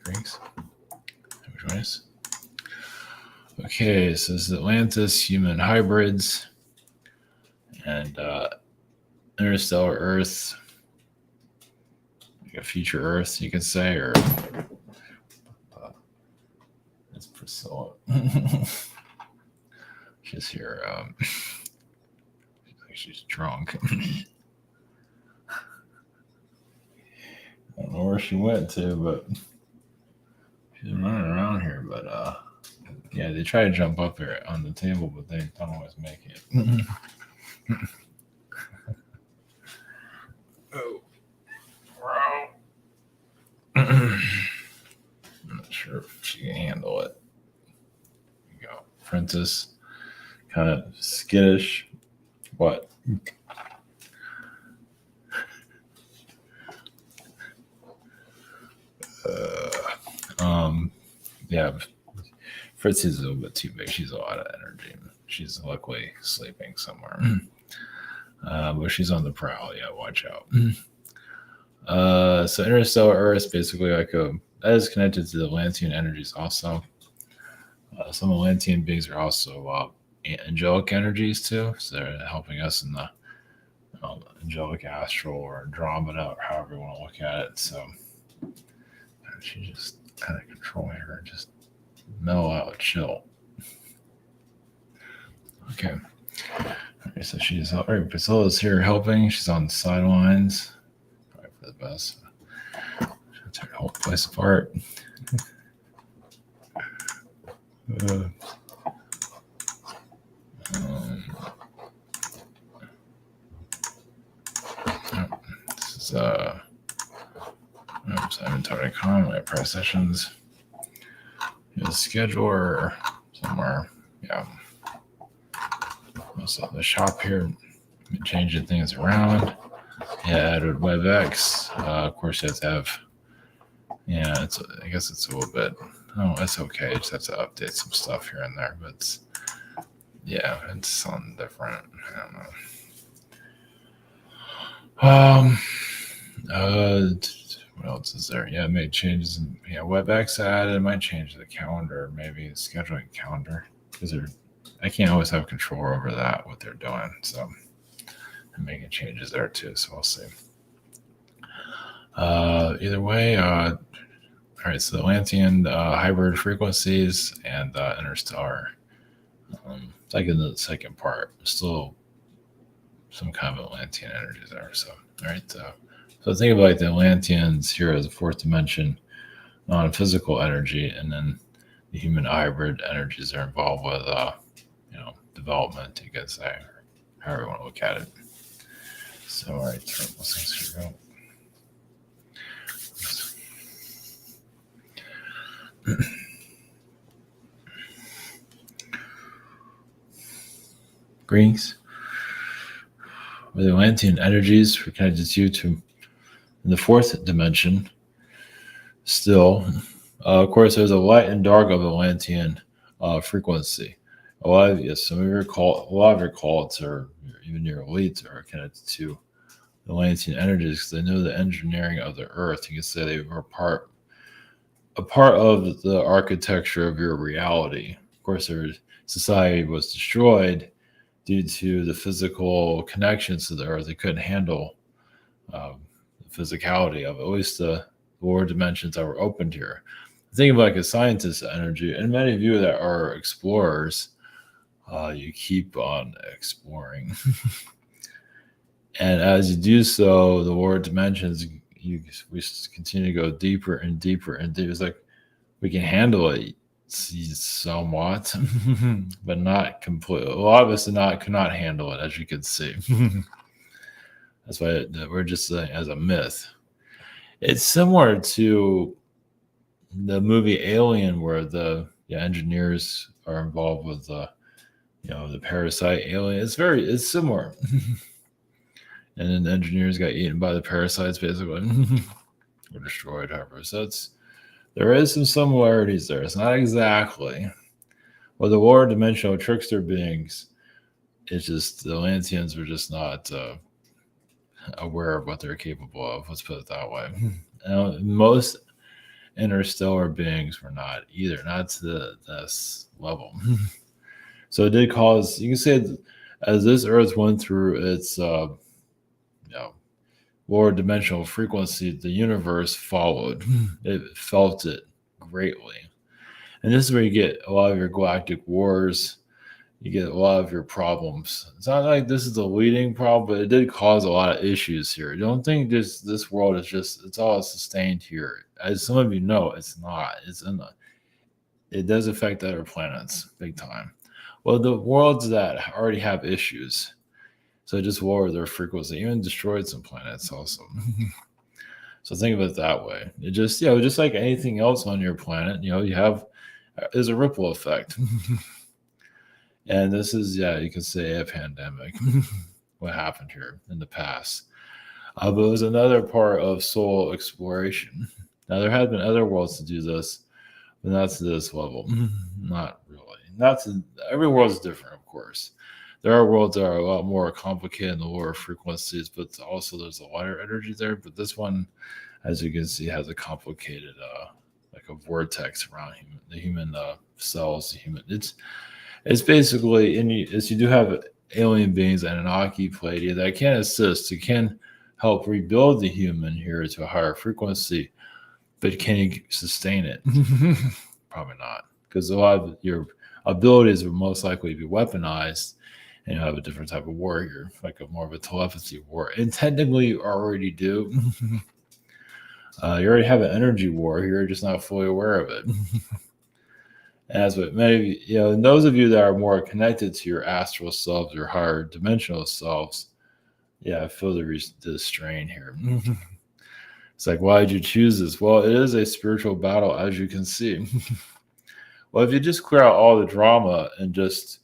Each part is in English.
Greeks. Which one is? Okay, so this is Atlantis, human hybrids, and interstellar Earth, like a future Earth, you could say, or it's Priscilla. She's here. She's drunk. I don't know where she went to, but she's running around here. But yeah, they try to jump up here on the table, but they don't always make it. Oh, wow. I'm not sure if she can handle it. There you go. Princess, kind of skittish. What? Yeah, Fritzy's a little bit too big. She's a lot of energy. She's luckily sleeping somewhere. But she's on the prowl. Yeah, watch out. So interstellar Earth, basically that is connected to the Atlantean energies also. Some Atlantean beings are also angelic energies too. So they're helping us in the angelic astral or Andromeda, or however you want to look at it. So she just kind of controlling her, just mellow out, chill. Okay. Okay, so she's all right. Priscilla's here helping. She's on the sidelines. Probably for the best. She'll tear the whole place apart. This is inventory.com, my price sessions. Here's a scheduler somewhere. Yeah. Also the shop here, changing things around. Yeah, added WebEx. Of course, you have to have. Yeah, I guess it's a little bit. Oh, it's okay. Just have to update some stuff here and there, but yeah, it's something different. I don't know. What else is there? Yeah, it made changes. WebEx added. It might change the calendar, maybe the scheduling calendar, because I can't always have control over that, what they're doing. So I'm making changes there too. So we'll see. Either way, all right. So the Atlantean hybrid frequencies and interstellar. Like in the second part, still some kind of Atlantean energies there. So all right. So think of like the Atlanteans here as a fourth dimension, non-physical energy, and then the human hybrid energies are involved with, development, you could say, or however you want to look at it. So, all right, turn those things here. Greeks, with the Atlantean energies, we're connected to in the fourth dimension. Still, of course, there's a light and dark of Atlantean frequency. Some of your cults or even your elites are connected to the Atlantean energies because they know the engineering of the Earth. You can say they were a part of the architecture of your reality. Of course, their society was destroyed due to the physical connections to the Earth. They couldn't handle the physicality of it, at least the lower dimensions that were opened here. Think of like a scientist's energy, and many of you that are explorers, you keep on exploring. And as you do so, the lower dimensions, we continue to go deeper and deeper and deeper. It's like we can handle it somewhat, but not completely. A lot of us cannot handle it, as you can see. That's why we're just saying as a myth. It's similar to the movie Alien, where the engineers are involved with the parasite alien. It's similar. And then the engineers got eaten by the parasites, basically, or destroyed, however. So there is some similarities there. It's not exactly. Well, the lower dimensional trickster beings, it's just the Atlanteans were just not aware of what they're capable of. Let's put it that way. interstellar beings were not either, not to this level. So it did cause, you can say, as this Earth went through its you know, lower dimensional frequency, the universe followed. It felt it greatly. And this is where you get a lot of your galactic wars. You get a lot of your problems. It's not like this is the leading problem, but it did cause a lot of issues here. Don't think this world is just, it's all sustained here. As some of you know, it's not. It does affect other planets big time. Well, the worlds that already have issues, so it just lowered their frequency, even destroyed some planets also. So think of it that way. It just, just like anything else on your planet, you have, there's a ripple effect. And this is, you can say a pandemic, what happened here in the past. But it was another part of soul exploration. Now, there have been other worlds to do this, but not to this level. Not really. Every world is different, of course. There are worlds that are a lot more complicated in the lower frequencies, but also there's a lighter energy there. But this one, as you can see, has a complicated, like a vortex around the human cells. It's basically, you do have alien beings, Anunnaki, Pleiadian, that can assist. It can help rebuild the human here to a higher frequency, but can you sustain it? Probably not, because a lot of your abilities would most likely be weaponized, and you have a different type of warrior, like more of a telepathy war. And technically, you already do. You already have an energy war. You're just not fully aware of it. As with many, and those of you that are more connected to your astral selves, your higher dimensional selves, I feel the strain here. It's like, why did you choose this? Well, it is a spiritual battle, as you can see. Well, if you just clear out all the drama and just,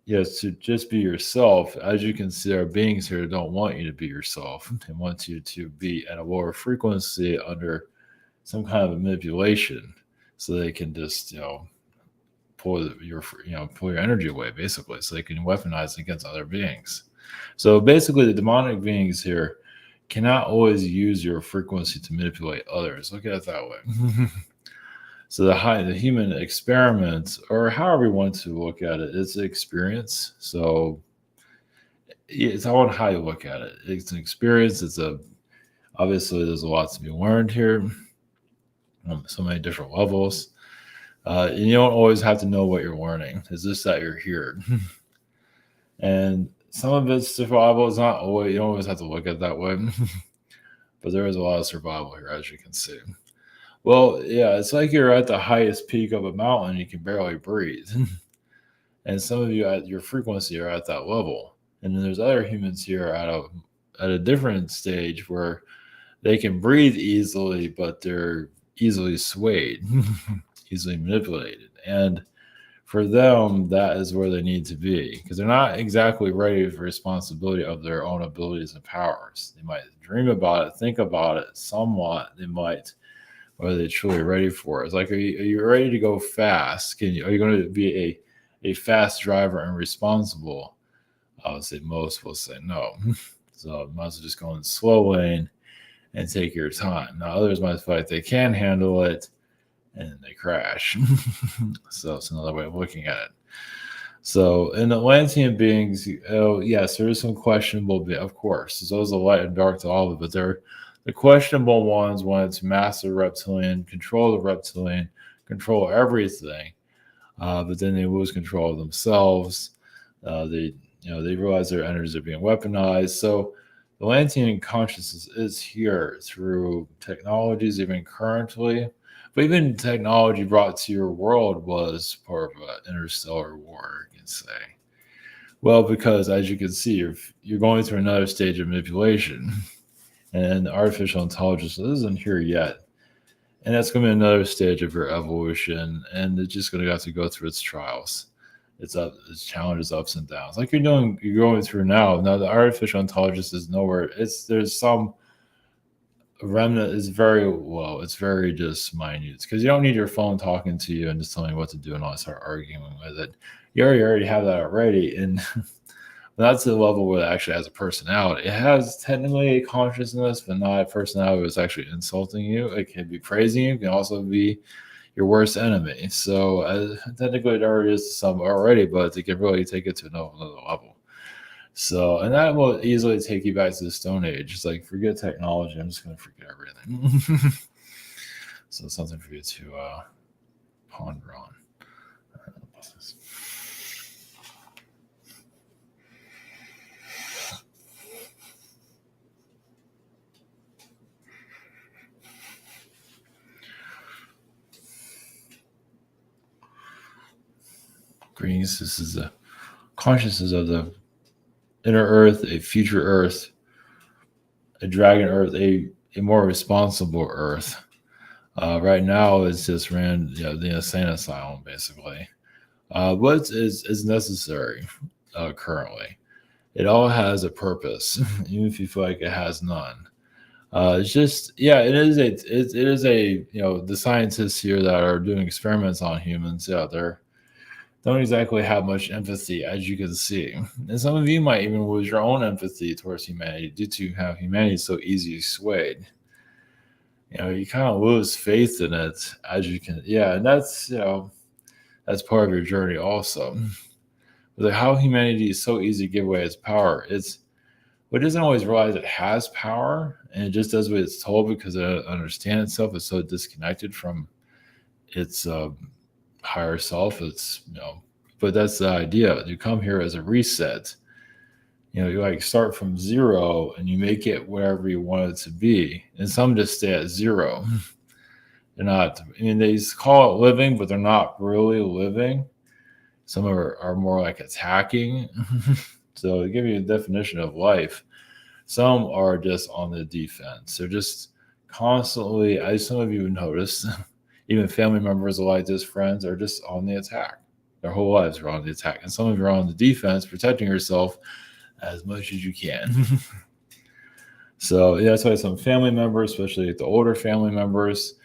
to just be yourself, as you can see, there are beings here that don't want you to be yourself. They want you to be at a lower frequency under some kind of manipulation, so they can just, pull your energy away, basically, so they can weaponize it against other beings. So basically, the demonic beings here cannot always use your frequency to manipulate others. Look at it that way. So the human experiment, or however you want to look at it, it's an experience. So it's all on how you look at it. It's an experience. Obviously there's a lot to be learned here. So many different levels. And you don't always have to know what you're learning. It's just that you're here. And some of it's survival. It's not always, you don't always have to look at it that way. But there is a lot of survival here, as you can see. Well, it's like you're at the highest peak of a mountain, you can barely breathe. And some of you at your frequency are at that level. And then there's other humans here at a different stage where they can breathe easily, but they're easily swayed, easily manipulated. And for them, that is where they need to be, because they're not exactly ready for responsibility of their own abilities and powers. They might dream about it, think about it somewhat. They might, whether they're truly ready for it. It's like, are you ready to go fast? Are you going to be a fast driver and responsible? I would say most will say no. So might as well just go in the slow lane and take your time. Now others might feel like they can handle it and they crash. So it's another way of looking at it. So in Atlantean beings, yes, there is some questionable, of course. There's always a light and dark to all of it, but they're the questionable ones wanted to master the reptilian, control everything, but then they lose control of themselves. They realize their energies are being weaponized. So the Atlantean consciousness is here through technologies, even currently. But even technology brought to your world was part of an interstellar war, you can say. Well, because as you can see, you're going through another stage of manipulation. And artificial intelligence isn't here yet. And that's going to be another stage of your evolution. And it's just going to have to go through its trials. Its challenges, ups and downs. Like you're going through now. Now the artificial intelligence is nowhere. There's some remnant is very low. It's very just minute. Because you don't need your phone talking to you and just telling you what to do and all start arguing with it. You already have that already. And But that's the level where it actually has a personality. It has technically a consciousness, but not a personality that's actually insulting you. It can be praising you. It can also be your worst enemy. So technically, it already is some already, but it can really take it to another level. So, and that will easily take you back to the Stone Age. It's like, forget technology. I'm just going to forget everything. So, something for you to ponder on. Greens, this is the consciousness of the inner Earth, a future Earth, a dragon Earth, a more responsible Earth. Right now, it's just the insane asylum, basically. What is necessary currently? It all has a purpose, even if you feel like it has none. It's just, yeah, it is a the scientists here that are doing experiments on humans. Yeah, they're don't exactly have much empathy, as you can see. And some of you might even lose your own empathy towards humanity due to how humanity is so easily swayed. You kind of lose faith in it, as you can, yeah, and that's part of your journey also. But how humanity is so easy to give away its power. It doesn't always realize it has power, and it just does what it's told because it doesn't understand itself. It's so disconnected from its higher self. But that's the idea. You come here as a reset. You like start from zero and you make it wherever you want it to be. And some just stay at zero. They're not, they call it living, but they're not really living. Some are more like attacking. So to give you a definition of life, some are just on the defense. They're just constantly, as some of you notice, even family members like this, friends are just on the attack. Their whole lives are on the attack. And some of you are on the defense, protecting yourself as much as you can. So that's why some family members, especially the older family members,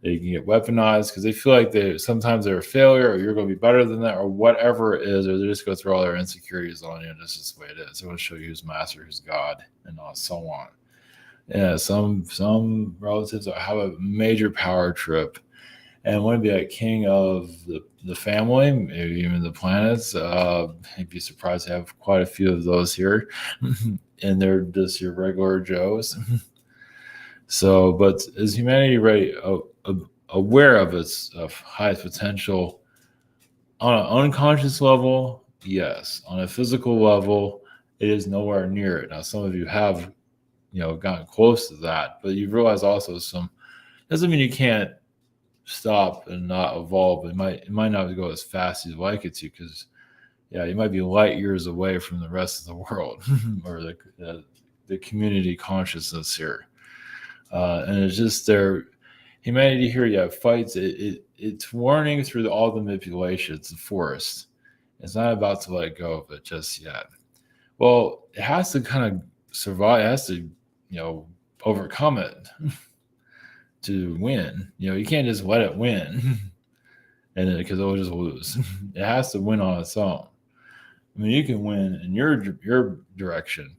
they can get weaponized because they feel like sometimes they're a failure, or you're going to be better than that, or whatever it is, or they just go through all their insecurities on you, and this is the way it is. They want to show you who's master, who's God, and so on. Yeah, some relatives have a major power trip and want to be like king of the family, maybe even the planets. You'd be surprised to have quite a few of those here, and they're just your regular Joes. So, but is humanity ready, aware of its highest potential on an unconscious level? Yes. On a physical level, it is nowhere near it. Now, some of you have, gotten close to that, but you realize also doesn't mean you can't stop and not evolve. It might not go as fast as you'd like it to, because you might be light years away from the rest of the world or the community consciousness here. And it's just humanity here, fights. It's warning through all the manipulations, the forest. It's not about to let go of it just yet. Well, it has to kind of survive. It has to, overcome it to win. You can't just let it win, and because it'll just lose. It has to win on its own. You can win in your direction,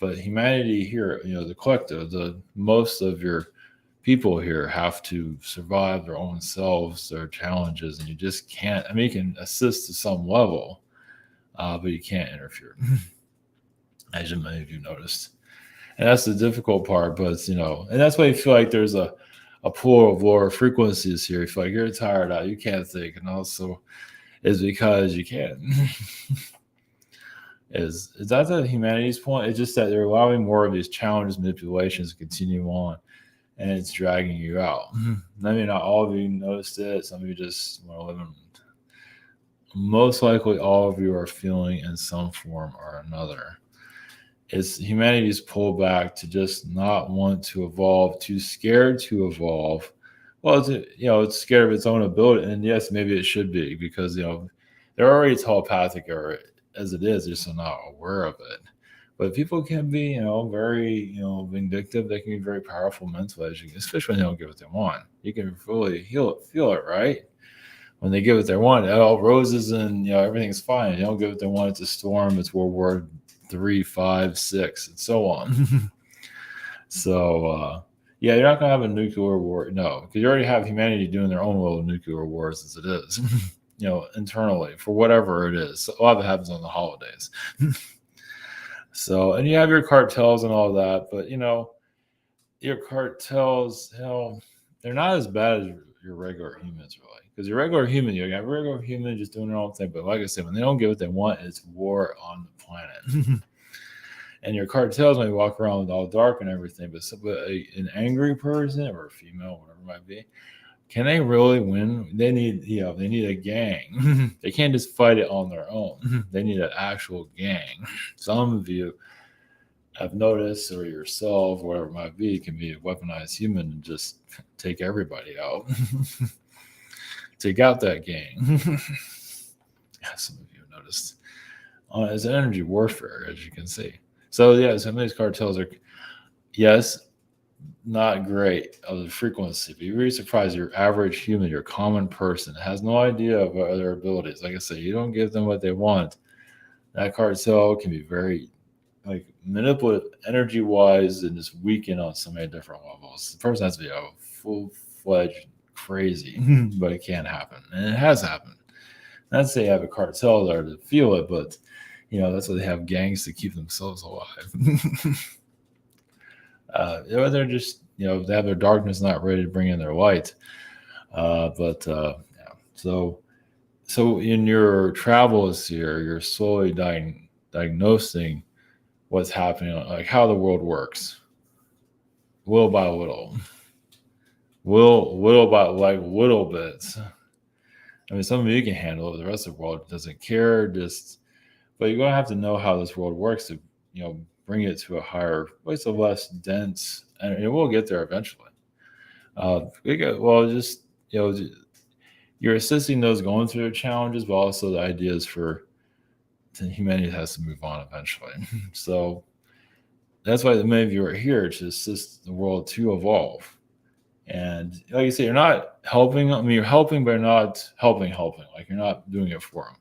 but humanity here, the collective, most of your people here have to survive their own selves, their challenges, and you just can't. You can assist to some level, but you can't interfere, as many of you noticed. And that's the difficult part, but and that's why you feel like there's a pool of lower frequencies here. You feel like you're tired out, you can't think, and also is because you can't. Is that the humanity's point? It's just that they're allowing more of these challenges, manipulations to continue on, and it's dragging you out. Not all of you noticed it. Some of you just want to live in. Most likely, all of you are feeling in some form or another. It's humanity's pullback to just not want to evolve, too scared to evolve. Well, it's scared of its own ability, and yes, maybe it should be, because they're already telepathic, or as it is, they're just not aware of it. But people can be, very, vindictive. They can be very powerful mentally, especially when they don't get what they want. You can really feel it, right? when they get what they want, all roses and everything's fine. They don't get what they want. It's a storm. It's World War III, 5, 6, and so on. So yeah, you're not gonna have a nuclear war, no, because you already have humanity doing their own little nuclear wars as it is, internally for whatever it is. So a lot of it happens on the holidays. So, and you have your cartels and all that, but your cartels, hell, they're not as bad as your regular humans, really. Because your regular human, you got regular human just doing their own thing. But like I said, when they don't get what they want, it's war on the planet. And your cartels may walk around with all dark and everything, but an angry person or a female, whatever it might be, can they really win? They need, they need a gang. They can't just fight it on their own. They need an actual gang. Some of you have noticed, or yourself, whatever it might be, can be a weaponized human and just take everybody out. Take out that gang. Yeah, some of you have noticed. It's an energy warfare, as you can see. So yeah, some of these cartels are, yes, not great of the frequency, but you're really surprised your average human, your common person, has no idea of their abilities. Like I said, you don't give them what they want. That cartel can be very manipulative energy wise and just weaken on so many different levels. The person has to be a full-fledged crazy, but it can happen. And it has happened. Not to say you have a cartel there to feel it, but that's why they have gangs to keep themselves alive. They're just, they have their darkness not ready to bring in their light. Yeah. So in your travels here, you're slowly diagnosing what's happening, like how the world works, little by little, little by little bits. I mean, some of you can handle it, the rest of the world doesn't care. But you're going to have to know how this world works to, bring it to a higher place, of less dense, and it will get there eventually. You're assisting those going through their challenges, but also the ideas for humanity has to move on eventually. So that's why many of you are here, to assist the world to evolve. And like you say, you're not helping. I mean, you're helping, but you're not helping. Like you're not doing it for them.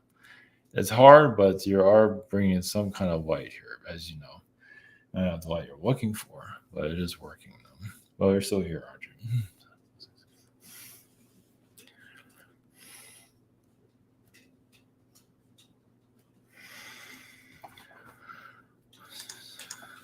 It's hard, but you are bringing some kind of light here, as you know. Not the light you're looking for, but it is working. Well, you're still here, aren't you?